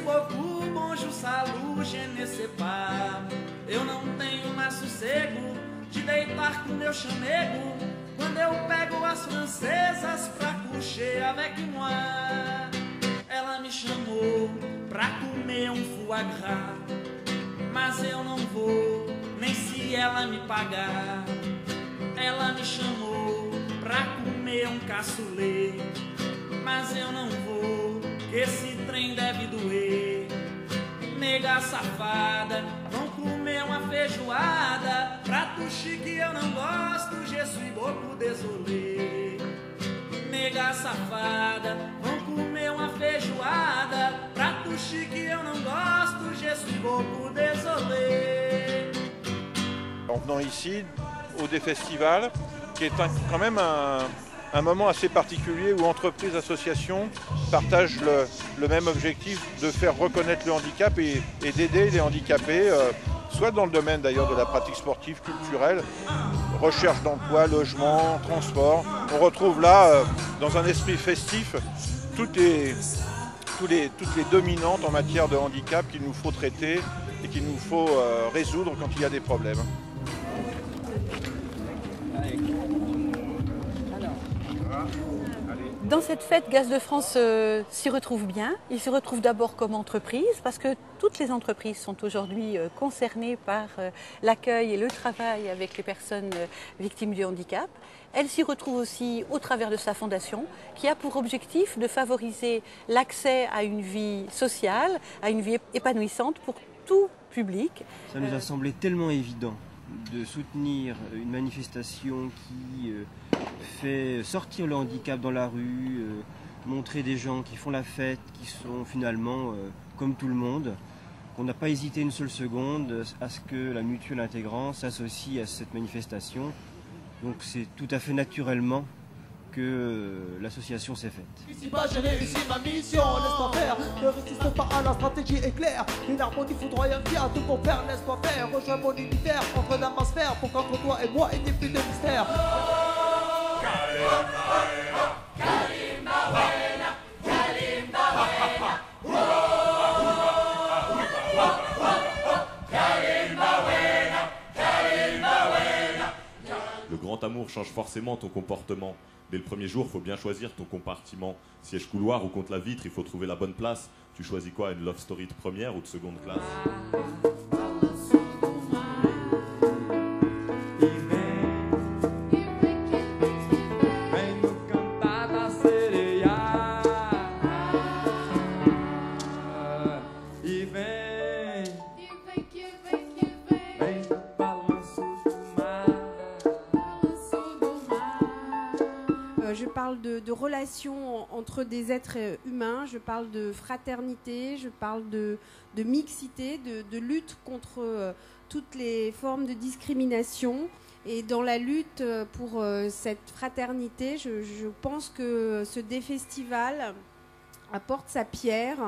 beaucoup, bonjour, salut, je ne sais pas. Eu não tenho mais sossego de deitar com meu chamego quando eu pego as francesas pra coucher avec moi. Ela me chamou pra comer foie gras, mas eu não vou, nem se ela me pagar. Ela me chamou pra comer cassoulet, mas eu não vou, que esse trem deve doer. Nega safada, vão comer uma feijoada, prato chique eu não gosto, je suis beaucoup désolé. Nega safada, vão comer uma feijoada, prato chique eu não gosto, je suis beaucoup désolé. En venant ici, au Des Festivals, qui est quand même un moment assez particulier où entreprises, associations partagent le même objectif de faire reconnaître le handicap et d'aider les handicapés, soit dans le domaine d'ailleurs de la pratique sportive, culturelle, recherche d'emploi, logement, transport. On retrouve là, dans un esprit festif, toutes les dominantes en matière de handicap qu'il nous faut traiter et qu'il nous faut résoudre quand il y a des problèmes. Dans cette fête, Gaz de France s'y retrouve bien. Il s'y retrouve d'abord comme entreprise, parce que toutes les entreprises sont aujourd'hui concernées par l'accueil et le travail avec les personnes victimes du handicap. Elle s'y retrouve aussi au travers de sa fondation, qui a pour objectif de favoriser l'accès à une vie sociale, à une vie épanouissante pour tout public. Ça nous a semblé tellement évident de soutenir une manifestation qui fait sortir le handicap dans la rue, montrer des gens qui font la fête, qui sont finalement comme tout le monde, qu'on n'a pas hésité une seule seconde à ce que la mutuelle intégrant s'associe à cette manifestation. Donc c'est tout à fait naturellement que l'association s'est faite. Ici-bas j'ai réussi ma mission, laisse-moi faire, ne résiste pas à la stratégie est claire. Une harmonie foudroyante qui a tout pour faire, laisse-moi faire, rejoins mon univers, entre dans ma sphère, pour qu'entre toi et moi il n'y ait plus de mystère. Le grand amour change forcément ton comportement. Dès le premier jour, il faut bien choisir ton compartiment. Siège couloir ou contre la vitre, il faut trouver la bonne place. Tu choisis quoi, une love story de première ou de seconde classe? Je parle de relations entre des êtres humains, je parle de fraternité, je parle de mixité, de lutte contre toutes les formes de discrimination. Et dans la lutte pour cette fraternité, je pense que ce Des Festivals apporte sa pierre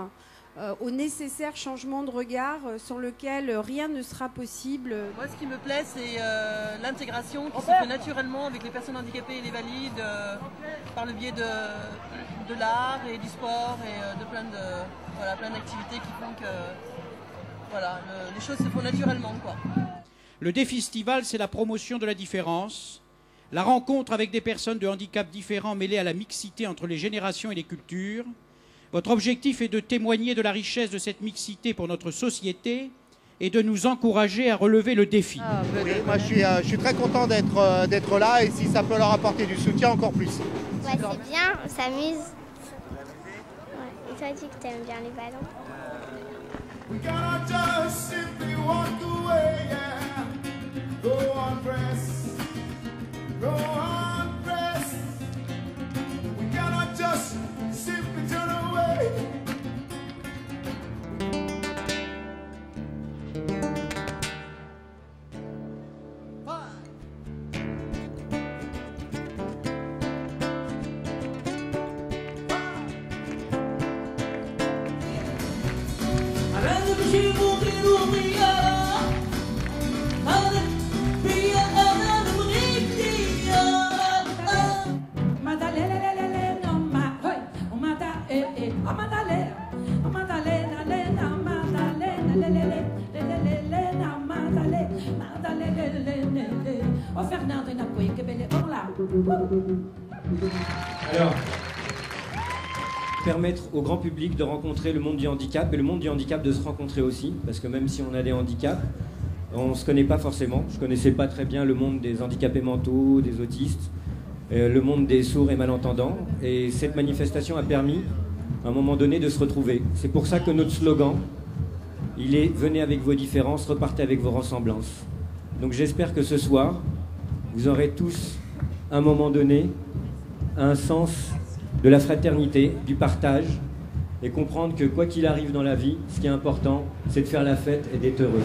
au nécessaire changement de regard sans lequel rien ne sera possible. Moi, ce qui me plaît, c'est l'intégration qui se fait naturellement avec les personnes handicapées et les valides par le biais de l'art et du sport et de plein d'activités qui font que les choses se font naturellement, quoi. Le Des Festivals, c'est la promotion de la différence, la rencontre avec des personnes de handicap différents mêlées à la mixité entre les générations et les cultures. Votre objectif est de témoigner de la richesse de cette mixité pour notre société et de nous encourager à relever le défi. Oui, moi je suis très content d'être là et si ça peut leur apporter du soutien, encore plus. Ouais, c'est bien, on s'amuse. Ouais. Et toi, tu que t'aimes bien les ballons? We gotta just simply walk away, yeah. Go on, press. Go on, press. We gotta just simply turn away. Madalena, Alors, permettre au grand public de rencontrer le monde du handicap et le monde du handicap de se rencontrer aussi, parce que même si on a des handicaps, on ne se connaît pas forcément. Je ne connaissais pas très bien le monde des handicapés mentaux, des autistes, le monde des sourds et malentendants. Et cette manifestation a permis, à un moment donné, de se retrouver. C'est pour ça que notre slogan, il est « Venez avec vos différences, repartez avec vos ressemblances ». Donc j'espère que ce soir, vous aurez tous, à un moment donné, un sens de la fraternité, du partage, et comprendre que quoi qu'il arrive dans la vie, ce qui est important, c'est de faire la fête et d'être heureux.